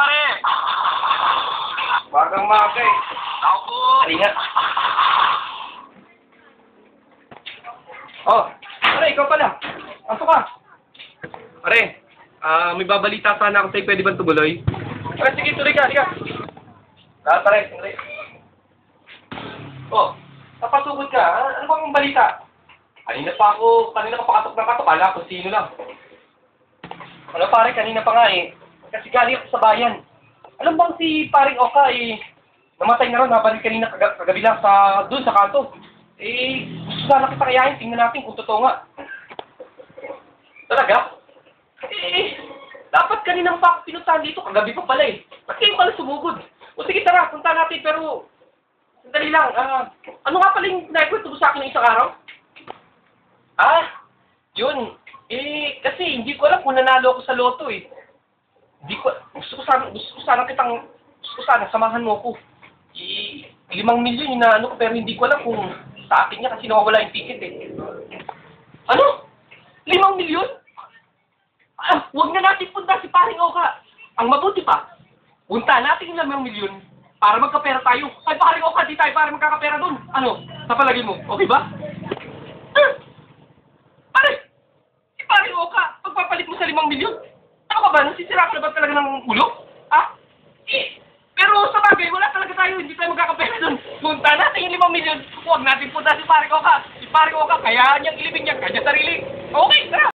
pare! Bagang maga eh. Ako po! Halika. Oh, pare, ikaw pala. Pasok ka. Pare, may babalita sana ako sa'yo. Pwede ba tumuloy? Pare, sige, tuloy ka. Halika. Pare, tuloy. Oh, napasugod ka. Ano bang balita? Kanina pa pakatok ng katok. Kala ko sino lang. Ano pare, kanina pa nga eh. Kasi galing ako sa bayan. Alam bang si paring Oka namatay na ron, nabalik kanina kagabi lang doon sa kanto. Gusto sana kita kayahin, tingnan natin kung totoo nga. Talaga? Dapat kanina pa ako pinuntahan dito, kagabi pa pala eh. Ba't kayo pala sumugod? O sige tara, punta natin pero sandali lang, ano nga pala yung naikwento mo sa akin ng isang araw? Yun. Kasi hindi ko alam kung nanalo ako sa loto eh. Gusto ko sana samahan mo ko. 5 milyon yung naano ko pero hindi ko alam kung sa akin niya kasi nawawala yung ticket eh. Ano? 5 milyon? Huwag na natin punta si paring Oka. Ang mabuti pa, punta natin yung 5 milyon para magkapera tayo. Ay, paring Oka, di tayo para magkakapera dun. Ano? Sa palagay mo, okay ba? Si paring Oka, pagpapalit mo sa 5 milyon? Ano ka ba? Nasisira ka na ba talaga ng ulo? Pero sa bagay, wala talaga tayo. Hindi tayo magkakapera dun. Punta natin yung 5 milyon. Huwag natin punta si paring Oka. Si paring Oka, kaya niyang ilibing niya kanya sarili. Okay, tara!